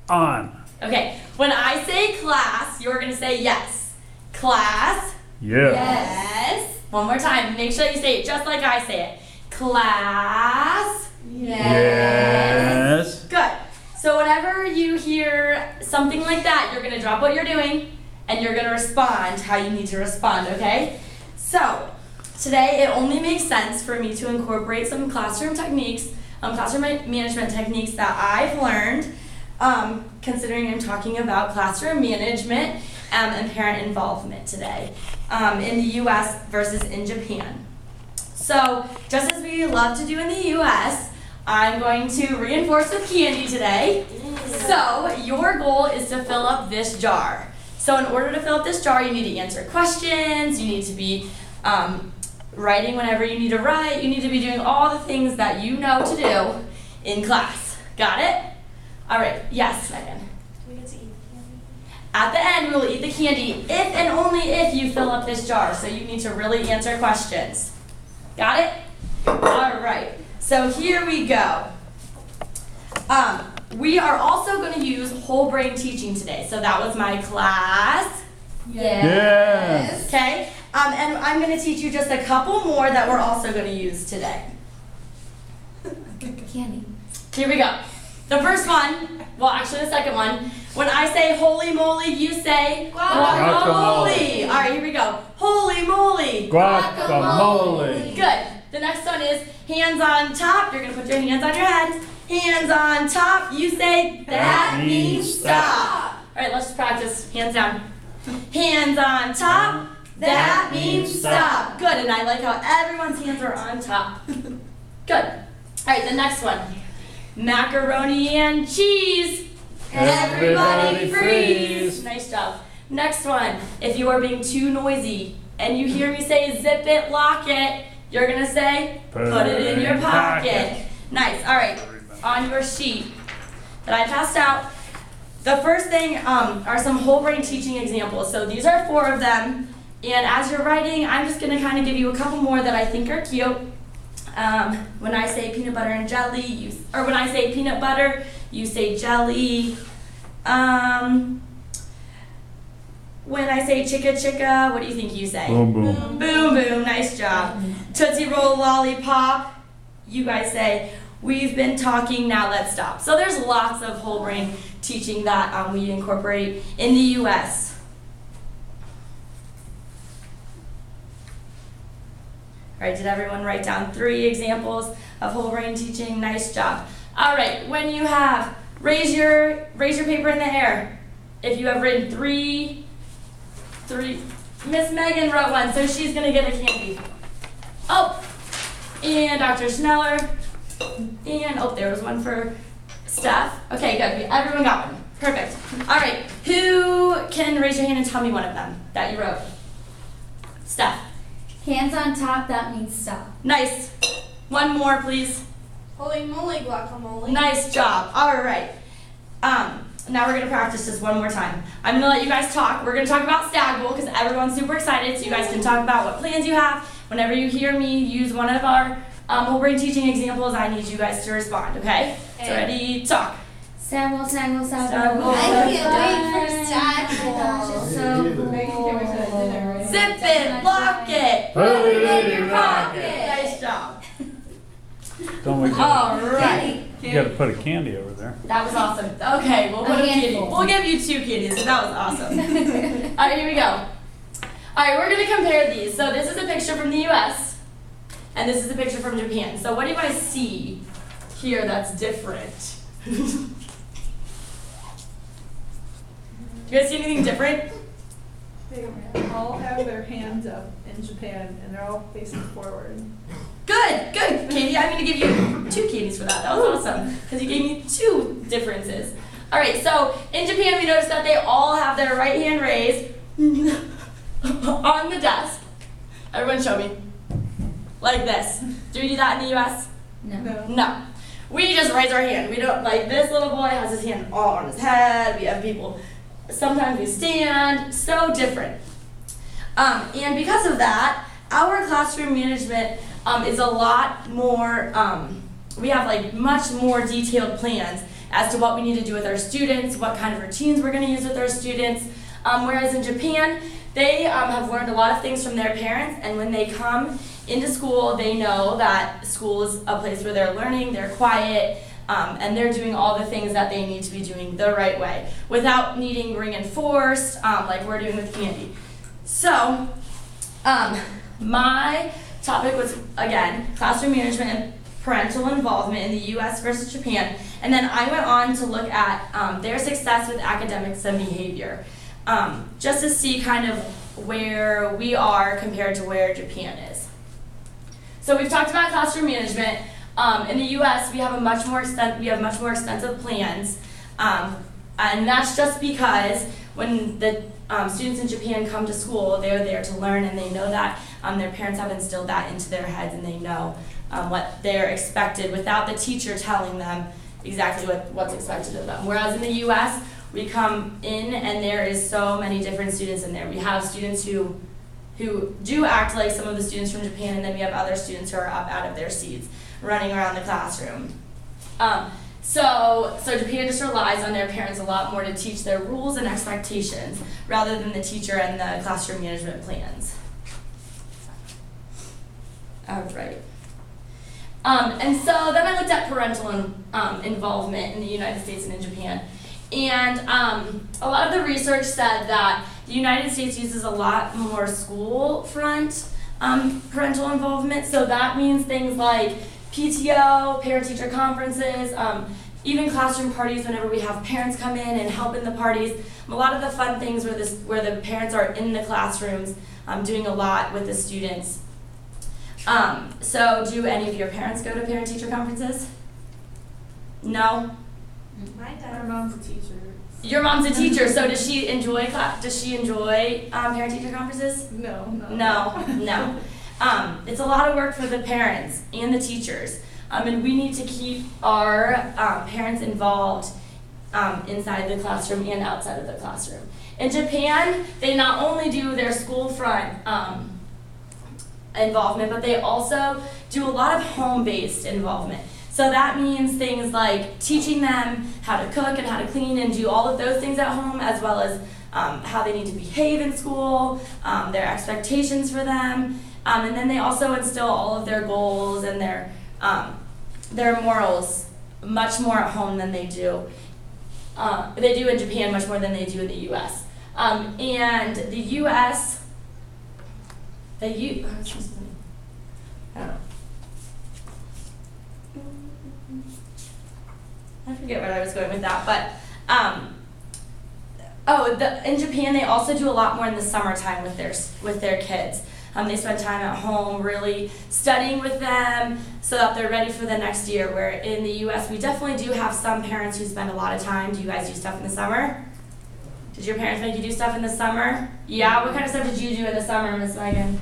On. Okay, when I say class, you're going to say yes. Class. Yes. Yes. One more time. Make sure you say it just like I say it. Class. Yes. Good. So whenever you hear something like that, you're going to drop what you're doing and you're going to respond how you need to respond, okay? So today it only makes sense for me to incorporate some classroom techniques, classroom management techniques that I've learned, considering I'm talking about classroom management and parent involvement today in the US versus in Japan. So just as we love to do in the US, I'm going to reinforce with candy today. So your goal is to fill up this jar. So in order to fill up this jar, you need to answer questions, you need to be writing whenever you need to write, you need to be doing all the things that you know to do in class. Got it? All right, yes, Megan. We get to eat candy. At the end, we will eat the candy if and only if you fill up this jar. So you need to really answer questions. Got it? All right. So here we go. We are also going to use whole brain teaching today. So that was my class. Yes. Okay. And I'm going to teach you just a couple more that we're also going to use today. Candy. Here we go. The first one, well, actually the second one. When I say holy moly, you say guacamole. All right, here we go. Holy moly. Guacamole. Good. The next one is hands on top. You're going to put your hands on your head. Hands on top. You say that means stop. All right, let's just practice. Hands down. Hands on top. That means stop. Good. And I like how everyone's hands are on top. Good. All right, the next one. Macaroni and cheese. Everybody freeze. Nice job. Next one. If you are being too noisy and you hear me say zip it, lock it, you're going to say put it in your pocket. Nice. All right. On your sheet that I passed out, the first thing are some whole brain teaching examples. So these are 4 of them. And as you're writing, I'm just going to kind of give you a couple more that I think are cute. When I say peanut butter and jelly, when I say peanut butter, you say jelly. When I say chicka chicka, what do you think you say? Boom boom. Boom boom, nice job. Tootsie Roll lollipop, you guys say, we've been talking, now let's stop. So there's lots of whole brain teaching that we incorporate in the US. All right, did everyone write down 3 examples of whole brain teaching? Nice job. All right, when you have, raise your paper in the air. If you have written 3, Miss Megan wrote one, so she's gonna get a candy. Oh, and Dr. Schneller, and oh, there was one for Steph. Okay, good, everyone got one, perfect. All right, who can raise your hand and tell me one of them that you wrote? Steph. Hands on top, that means stop. Nice. One more, please. Holy moly, guacamole. Nice job. All right. Now we're going to practice this one more time. I'm going to let you guys talk. We're going to talk about Stagwell because everyone's super excited, so you guys can talk about what plans you have. Whenever you hear me use one of our whole brain teaching examples, I need you guys to respond, okay? So ready, talk. Stagwell. Stagwell. I can't wait for Stagwell. Gosh, it's so cool. Zip it, lock it, Put it in your pocket. Nice job. Don't we All right. You got to put a candy over there. That was awesome. Okay, we'll put a candy. We'll give you 2 candies, so that was awesome. All right, here we go. All right, we're going to compare these. So this is a picture from the US, and this is a picture from Japan. So what do you guys see here that's different? Do you guys see anything different? They all have their hands up in Japan, and they're all facing forward. Good, good, Katie. I'm going to give you 2 candies for that. That was awesome, because you gave me 2 differences. All right, so in Japan, we noticed that they all have their right hand raised on the desk. Everyone show me. Like this. Do we do that in the US? No. No. We just raise our hand. We don't, like this little boy has his hand all on his head. We have people, sometimes we stand. So different. And because of that, our classroom management is a lot more, we have like much more detailed plans as to what we need to do with our students, what kind of routines we're going to use with our students. Whereas in Japan, they have learned a lot of things from their parents, and when they come into school, they know that school is a place where they're learning, they're quiet, and they're doing all the things that they need to be doing the right way without needing reinforced, like we're doing with Candy. So, my topic was, again, classroom management and parental involvement in the US versus Japan. And then I went on to look at their success with academics and behavior, just to see kind of where we are compared to where Japan is. So we've talked about classroom management. In the US, we have much more extensive plans, and that's just because when the students in Japan come to school, they're there to learn, and they know that their parents have instilled that into their heads, and they know what they're expected without the teacher telling them exactly what's expected of them. Whereas in the US, we come in and there is so many different students in there. We have students who do act like some of the students from Japan, and then we have other students who are up out of their seats running around the classroom. So Japan just relies on their parents a lot more to teach their rules and expectations rather than the teacher and the classroom management plans. All right. And so then I looked at parental involvement in the United States and in Japan. And a lot of the research said that the United States uses a lot more school front parental involvement. So that means things like PTO, parent-teacher conferences, even classroom parties whenever we have parents come in and help in the parties. A lot of the fun things where the parents are in the classrooms doing a lot with the students. So do any of your parents go to parent-teacher conferences? No? My My dad. mom's a teacher. Your mom's a teacher, so does she enjoy parent-teacher conferences? No. No. It's a lot of work for the parents and the teachers, and we need to keep our parents involved inside the classroom and outside of the classroom. In Japan, they not only do their school front involvement, but they also do a lot of home-based involvement. So that means things like teaching them how to cook and how to clean and do all of those things at home, as well as how they need to behave in school, their expectations for them, and then they also instill all of their goals and their morals much more at home than they do in Japan, much more than they do in the U.S. And the U.S. I don't know. I forget where I was going with that, but in Japan they also do a lot more in the summertime with their kids. They spend time at home really studying with them so that they're ready for the next year, where in the U.S. we definitely do have some parents who spend a lot of time. Do you guys do stuff in the summer? Did your parents make you do stuff in the summer? Yeah, what kind of stuff did you do in the summer, Miss Megan?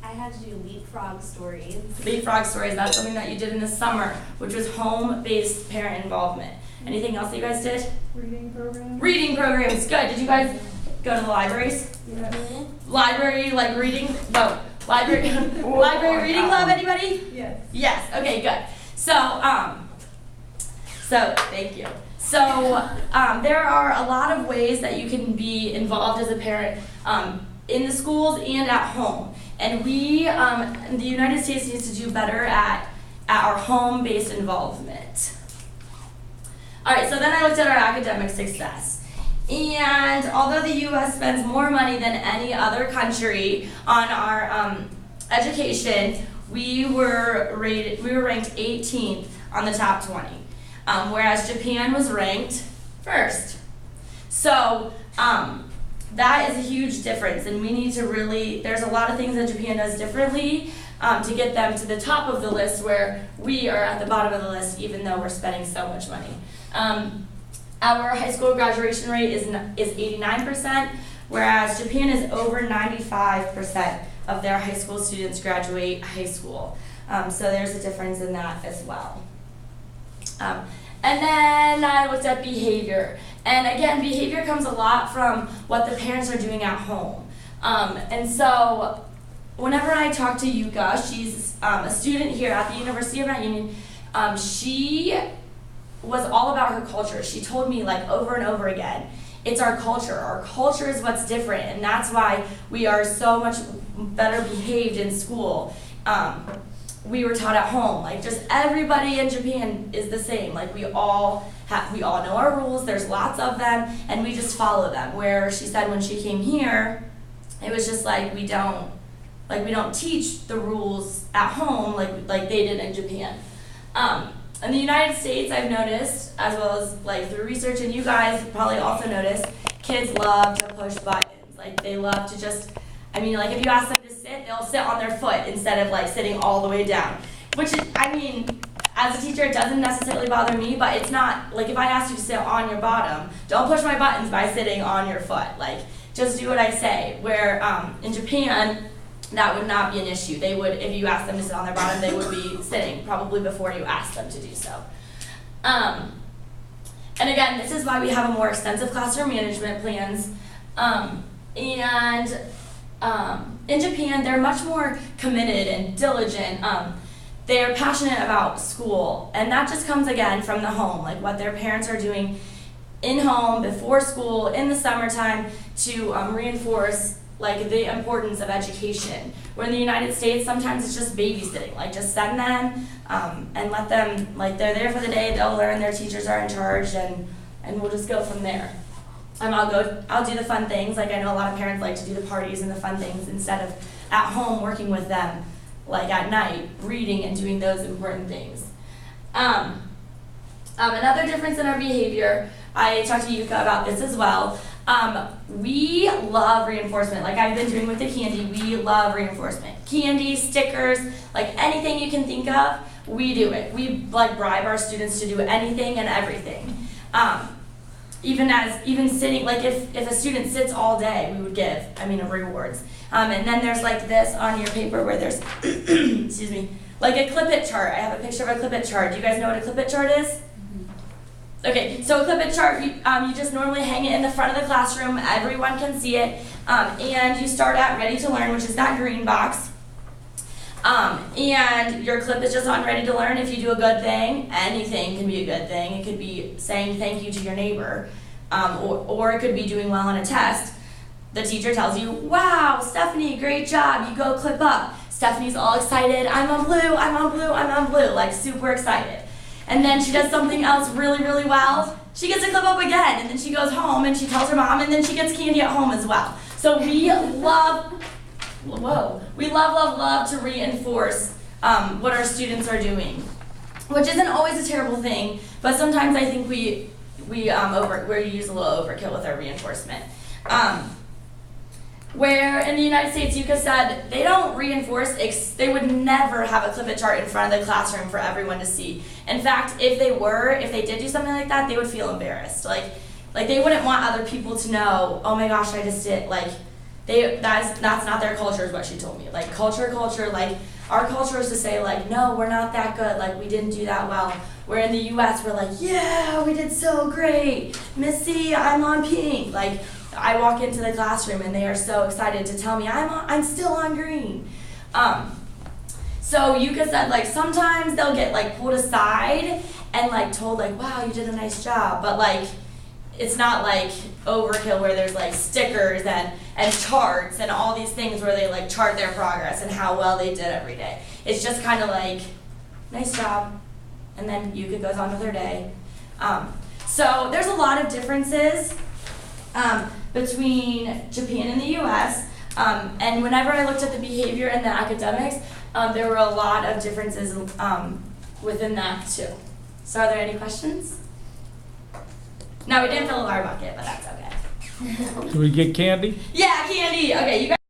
I had to do leapfrog stories. Leapfrog stories, that's something that you did in the summer, which was home-based parent involvement. Anything else that you guys did? Reading program. Reading programs, good. Did you guys go to the libraries? Yeah. Library, like reading, library reading club, anybody? Yes. Yes, okay, good. So thank you. So there are a lot of ways that you can be involved as a parent in the schools and at home. And we, the United States needs to do better at our home-based involvement. All right, so then I looked at our academic success. And although the U.S. spends more money than any other country on our education, we were ranked 18th on the top 20, whereas Japan was ranked first. So that is a huge difference, and we need to there's a lot of things that Japan does differently to get them to the top of the list, where we are at the bottom of the list, even though we're spending so much money. Our high school graduation rate is 89%, whereas Japan is over 95% of their high school students graduate high school. So there's a difference in that as well. And then I looked at behavior. And again, behavior comes a lot from what the parents are doing at home. And so whenever I talk to Yuka, she's a student here at the University of Mount Union, she was all about her culture. She told me like over and over again, it's our culture. Our culture is what's different, and that's why we are so much better behaved in school. We were taught at home, like just everybody in Japan is the same. Like we all know our rules. There's lots of them, and we just follow them. Where she said when she came here, it was just like we don't teach the rules at home like they did in Japan. In the United States, I've noticed, as well as like through research, and you guys probably also noticed, kids love to push buttons. Like they love to just, like if you ask them to sit, they'll sit on their foot instead of like sitting all the way down. Which is, as a teacher, it doesn't necessarily bother me, but it's not, like if I ask you to sit on your bottom, don't push my buttons by sitting on your foot. Like, just do what I say. Where in Japan, that would not be an issue. They would, if you asked them to sit on their bottom, they would be sitting probably before you asked them to do so. And again, this is why we have a more extensive classroom management plans. In Japan, they're much more committed and diligent. They are passionate about school, and that just comes again from the home, like what their parents are doing in home, before school, in the summertime to reinforce like the importance of education. Where in the United States, sometimes it's just babysitting, like just send them and let them, like they're there for the day, they'll learn, their teachers are in charge, and we'll just go from there. I'll do the fun things, like I know a lot of parents like to do the parties and the fun things instead of at home working with them, like at night, reading and doing those important things. Another difference in our behavior, I talked to Yuka about this as well. We love reinforcement. Like I've been doing with the candy, we love reinforcement. Candy, stickers, like anything you can think of, we do it. We like bribe our students to do anything and everything. Even sitting, like if a student sits all day, we would give, rewards. And then there's like this on your paper where there's, excuse me, like a Clip-It chart. I have a picture of a Clip-It chart. Do you guys know what a Clip-It chart is? Okay, so a Clip-It chart, you just normally hang it in the front of the classroom. Everyone can see it. And you start at Ready to Learn, which is that green box. And your clip is just on Ready to Learn. If you do a good thing, anything can be a good thing. It could be saying thank you to your neighbor, or it could be doing well on a test. The teacher tells you, wow, Stephanie, great job, you go clip up. Stephanie's all excited, I'm on blue, I'm on blue, I'm on blue, like super excited. And then she does something else really, really well. She gets a clip up again, and then she goes home and she tells her mom, and then she gets candy at home as well. So we love to reinforce what our students are doing, which isn't always a terrible thing, but sometimes I think we use a little overkill with our reinforcement. Where in the United States, Yuka said they don't reinforce, they would never have a Clip-It chart in front of the classroom for everyone to see. In fact, if they did do something like that, they would feel embarrassed. Like they wouldn't want other people to know, oh my gosh, I just did, that's not their culture is what she told me. Like culture, like our culture is to say like, no, we're not that good, like we didn't do that well. Where in the US, we're like, yeah, we did so great. Missy, I'm on pink. Like, I walk into the classroom and they are so excited to tell me I'm still on green. So Yuka said like sometimes they'll get like pulled aside and like told like, wow, you did a nice job, but like it's not like overkill where there's like stickers and charts and all these things where they like chart their progress and how well they did every day. It's just kind of like, nice job, and then Yuka goes on with her day. So there's a lot of differences between Japan and the US, and whenever I looked at the behavior and the academics, there were a lot of differences within that too. So are there any questions? No, we didn't fill a water bucket, but that's okay. Do we get candy? Yeah, candy. Okay, you guys.